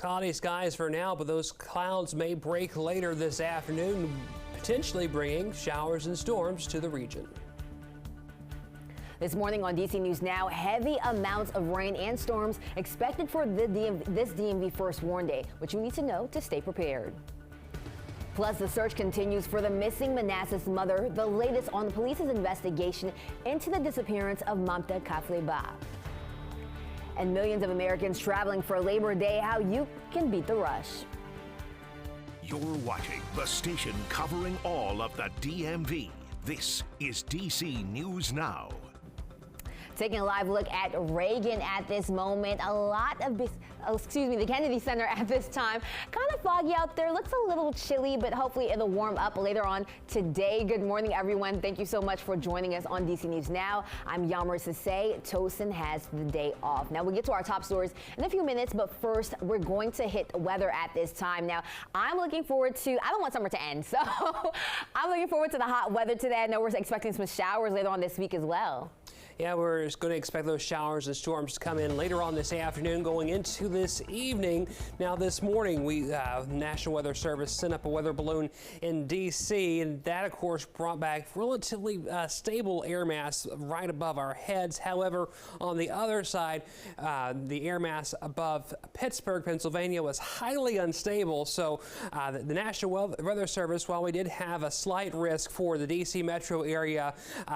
Cloudy skies for now, but those clouds may break later this afternoon, potentially bringing showers and storms to the region. This morning on DC News Now, heavy amounts of rain and storms expected for this DMV first warn day, which you need to know to stay prepared. Plus, the search continues for the missing Manassas mother, the latest on the police's investigation into the disappearance of Mamta Kafleba. And millions of Americans traveling for Labor Day, how you can beat the rush. You're watching the station covering all of the DMV. This is DC News Now. Taking a live look at Reagan at this moment. A lot of, the Kennedy Center at this time. Kind of foggy out there. Looks a little chilly, but hopefully it'll warm up later on today. Good morning, everyone. Thank you so much for joining us on DC News Now. I'm Yammer Sase. Tosin has the day off. Now we'll get to our top stories in a few minutes, but first we're going to hit weather at this time. Now I'm looking forward to, I don't want summer to end, so I'm looking forward to the hot weather today. I know we're expecting some showers later on this week as well. Yeah, we're going to expect those showers and storms to come in later on this afternoon, going into this evening. Now, this morning, National Weather Service sent up a weather balloon in D.C., and that, of course, brought back relatively stable air mass right above our heads. However, on the other side, the air mass above Pittsburgh, Pennsylvania, was highly unstable. So the National Weather Service, while we did have a slight risk for the D.C. metro area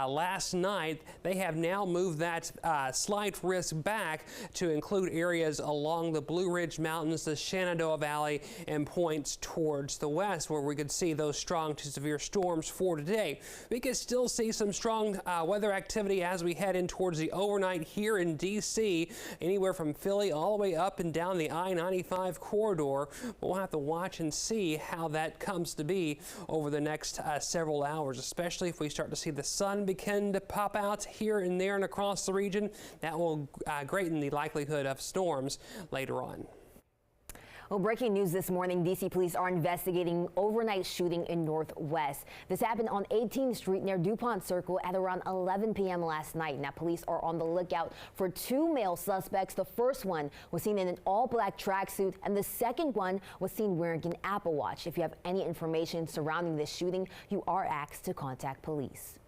last night, they have now move that slight risk back to include areas along the Blue Ridge Mountains, the Shenandoah Valley, and points towards the west, where we could see those strong to severe storms for today. We could still see some strong weather activity as we head in towards the overnight here in D.C., anywhere from Philly all the way up and down the I-95 corridor. We'll have to watch and see how that comes to be over the next several hours, especially if we start to see the sun begin to pop out here and there and across the region. That will greaten the likelihood of storms later on. Well, breaking news this morning, D.C. police are investigating overnight shooting in Northwest. This happened on 18th Street near DuPont Circle at around 11 p.m. last night. Now, police are on the lookout for two male suspects. The first one was seen in an all-black tracksuit, and the second one was seen wearing an Apple Watch. If you have any information surrounding this shooting, you are asked to contact police.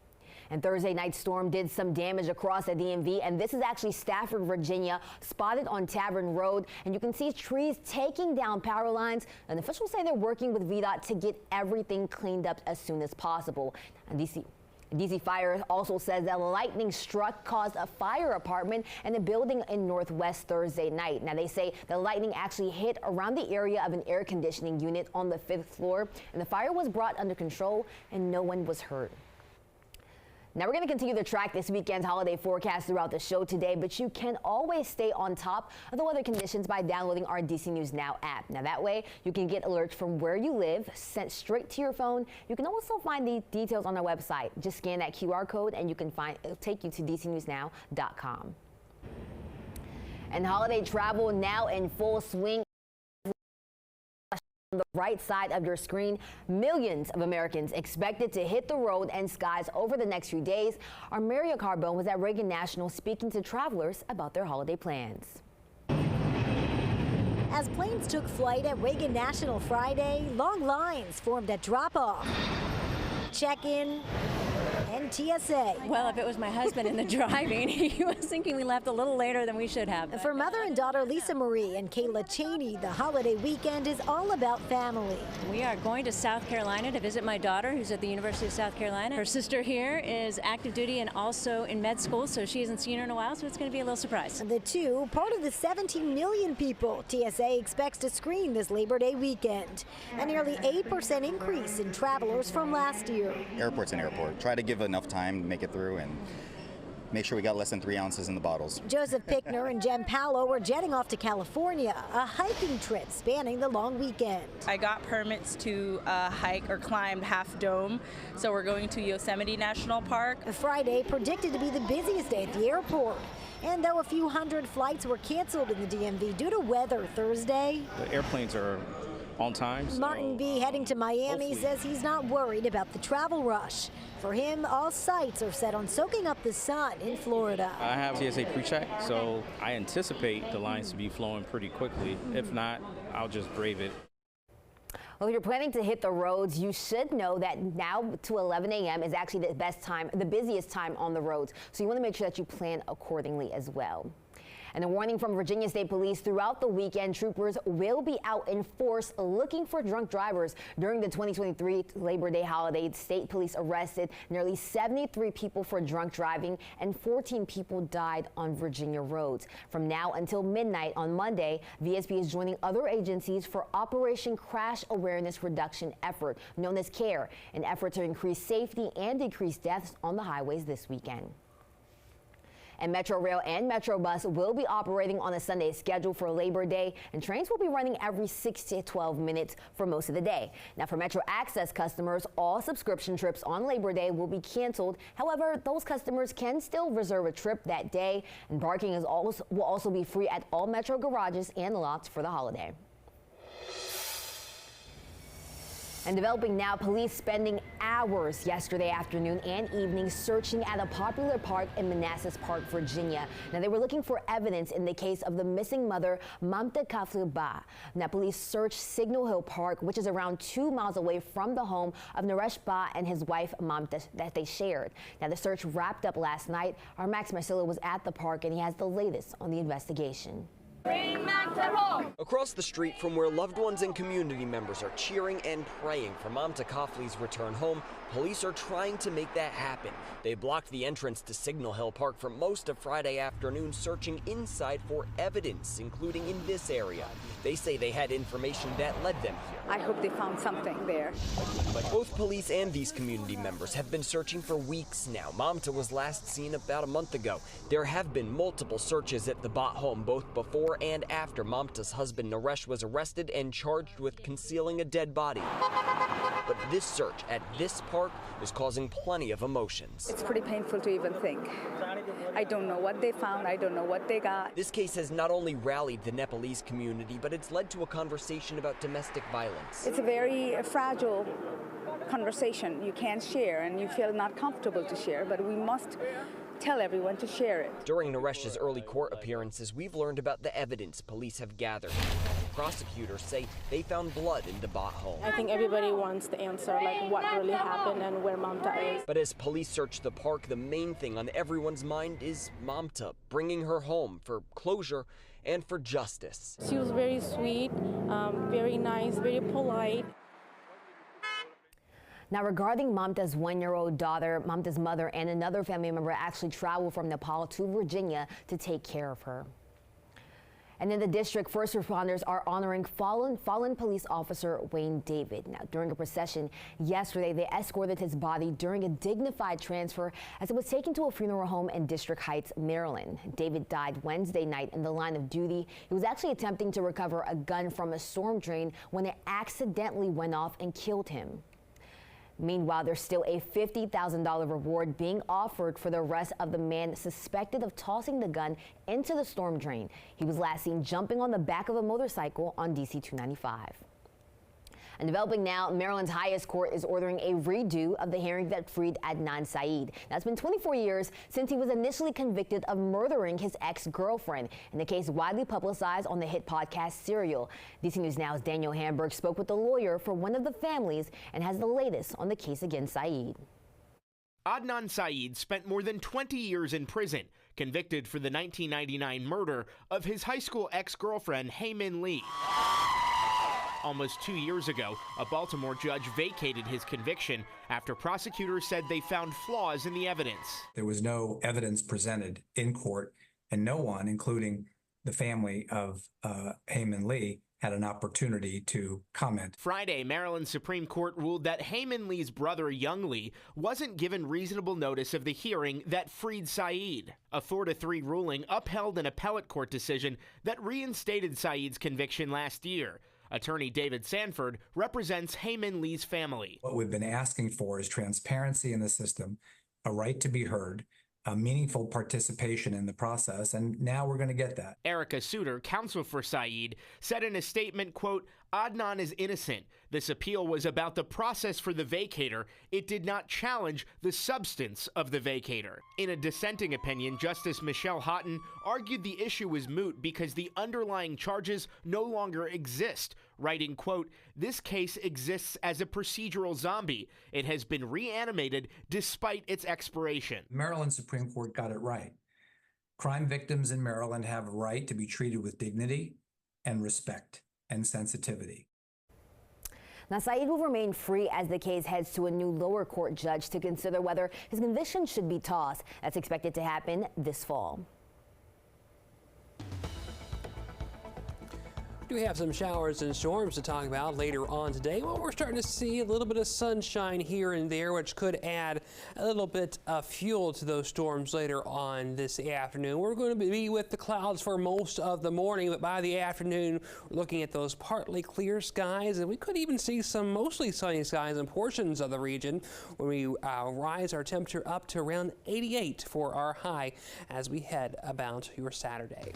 And Thursday night storm did some damage across the DMV, and this is actually Stafford, Virginia, spotted on Tavern Road, and you can see trees taking down power lines, and officials say they're working with VDOT to get everything cleaned up as soon as possible. And DC Fire also says that lightning struck caused a fire apartment in a building in Northwest Thursday night. Now, they say the lightning actually hit around the area of an air conditioning unit on the 5th floor, and the fire was brought under control and no one was hurt. Now, we're going to continue to track this weekend's holiday forecast throughout the show today, but you can always stay on top of the weather conditions by downloading our DC News Now app. Now, that way you can get alerts from where you live sent straight to your phone. You can also find the details on our website. Just scan that QR code and you can it'll take you to DCNewsNow.com. And holiday travel now in full swing. On the right side of your screen, millions of Americans expected to hit the road and skies over the next few days. Our Maria Carbone was at Reagan National speaking to travelers about their holiday plans. As planes took flight at Reagan National Friday, long lines formed at drop-off, check-in, and TSA. Well, if it was my husband in the driving, he was thinking we left a little later than we should have. For mother and daughter Lisa Marie and Kayla Cheney, the holiday weekend is all about family. We are going to South Carolina to visit my daughter, who's at the University of South Carolina. Her sister here is active duty and also in med school, so she hasn't seen her in a while, so it's going to be a little surprise. The two, part of the 17 million people TSA expects to screen this Labor Day weekend, a nearly 8% increase in travelers from last year. Airport's an airport. Try to give enough time to make it through and make sure we got less than 3 ounces in the bottles. Joseph Pickner and Jem Paolo are jetting off to California, a hiking trip spanning the long weekend. I got permits to hike or climb Half Dome, so we're going to Yosemite National Park. Friday predicted to be the busiest day at the airport. And though a few hundred flights were canceled in the DMV due to weather Thursday, the airplanes are on time. So, Martin B. heading to Miami says he's not worried about the travel rush. For him, all sights are set on soaking up the sun in Florida. I have TSA pre-check, so I anticipate the lines to be flowing pretty quickly. If not, I'll just brave it. Well, if you're planning to hit the roads, you should know that now to 11 a.m. is actually the busiest time on the roads. So you want to make sure that you plan accordingly as well. And a warning from Virginia State Police: throughout the weekend, troopers will be out in force looking for drunk drivers. During the 2023 Labor Day holiday, state police arrested nearly 73 people for drunk driving, and 14 people died on Virginia roads. From now until midnight on Monday, VSP is joining other agencies for Operation Crash Awareness Reduction effort, known as CARE, an effort to increase safety and decrease deaths on the highways this weekend. And Metro Rail and Metro Bus will be operating on a Sunday schedule for Labor Day, and trains will be running every 6 to 12 minutes for most of the day. Now, for Metro Access customers, all subscription trips on Labor Day will be canceled. However, those customers can still reserve a trip that day, and parking will also be free at all Metro garages and lots for the holiday. And developing now, police spending hours yesterday afternoon and evening searching at a popular park in Manassas Park, Virginia. Now, they were looking for evidence in the case of the missing mother, Mamta Kaflu Ba. Now, police searched Signal Hill Park, which is around 2 miles away from the home of Naresh Ba and his wife, Mamta, that they shared. Now, the search wrapped up last night. Our Max Marcillo was at the park, and he has the latest on the investigation. Across the street from where loved ones and community members are cheering and praying for Mamta Kafli's return home, police are trying to make that happen. They blocked the entrance to Signal Hill Park for most of Friday afternoon, searching inside for evidence, including in this area. They say they had information that led them here. I hope they found something there. But both police and these community members have been searching for weeks now. Mamta was last seen about a month ago. There have been multiple searches at the Bott home, both before and after Mamta's husband Naresh was arrested and charged with concealing a dead body. But this search at this park is causing plenty of emotions. It's pretty painful to even think. I don't know what they found. I don't know what they got. This case has not only rallied the Nepalese community, but it's led to a conversation about domestic violence. It's a very fragile conversation you can't share, and you feel not comfortable to share, but we must tell everyone to share it. During Naresh's early court appearances, we've learned about the evidence police have gathered. Prosecutors say they found blood in the Bott home. I think everybody wants the answer, like what really happened and where Mamta is. But as police search the park, the main thing on everyone's mind is Mamta, bringing her home for closure and for justice. She was very sweet, very nice, very polite. Now, regarding Mamta's 1-year-old daughter, Mamta's mother and another family member actually traveled from Nepal to Virginia to take care of her. And in the district, first responders are honoring fallen police officer Wayne David. Now, during a procession yesterday, they escorted his body during a dignified transfer as it was taken to a funeral home in District Heights, Maryland. David died Wednesday night in the line of duty. He was actually attempting to recover a gun from a storm drain when it accidentally went off and killed him. Meanwhile, there's still a $50,000 reward being offered for the arrest of the man suspected of tossing the gun into the storm drain. He was last seen jumping on the back of a motorcycle on DC 295. And developing now, Maryland's highest court is ordering a redo of the hearing that freed Adnan Syed. Now, it's been 24 years since he was initially convicted of murdering his ex-girlfriend, in the case widely publicized on the hit podcast Serial. DC News Now's Daniel Hamburg spoke with the lawyer for one of the families and has the latest on the case against Syed. Adnan Syed spent more than 20 years in prison, convicted for the 1999 murder of his high school ex-girlfriend, Hae-Min Lee. Almost 2 years ago, a Baltimore judge vacated his conviction after prosecutors said they found flaws in the evidence. There was no evidence presented in court, and no one, including the family of Hae-Min Lee, had an opportunity to comment. Friday, Maryland Supreme Court ruled that Hae-Min Lee's brother, Young Lee, wasn't given reasonable notice of the hearing that freed Syed. A 4-3 ruling upheld an appellate court decision that reinstated Syed's conviction last year. Attorney David Sanford represents Hae-Min Lee's family. What we've been asking for is transparency in the system, a right to be heard, a meaningful participation in the process, and now we're going to get that. Erica Suter, counsel for Syed, said in a statement, quote, Adnan is innocent. This appeal was about the process for the vacator. It did not challenge the substance of the vacator. In a dissenting opinion, Justice Michelle Houghton argued the issue was moot because the underlying charges no longer exist, writing, quote, "This case exists as a procedural zombie. It has been reanimated despite its expiration." Maryland Supreme Court got it right. Crime victims in Maryland have a right to be treated with dignity and respect and sensitivity. Now, Saeed will remain free as the case heads to a new lower court judge to consider whether his conviction should be tossed. That's expected to happen this fall. We have some showers and storms to talk about later on today. Well, we're starting to see a little bit of sunshine here and there, which could add a little bit of fuel to those storms later on this afternoon. We're going to be with the clouds for most of the morning, but by the afternoon, we're looking at those partly clear skies, and we could even see some mostly sunny skies in portions of the region when we rise our temperature up to around 88 for our high as we head about your Saturday.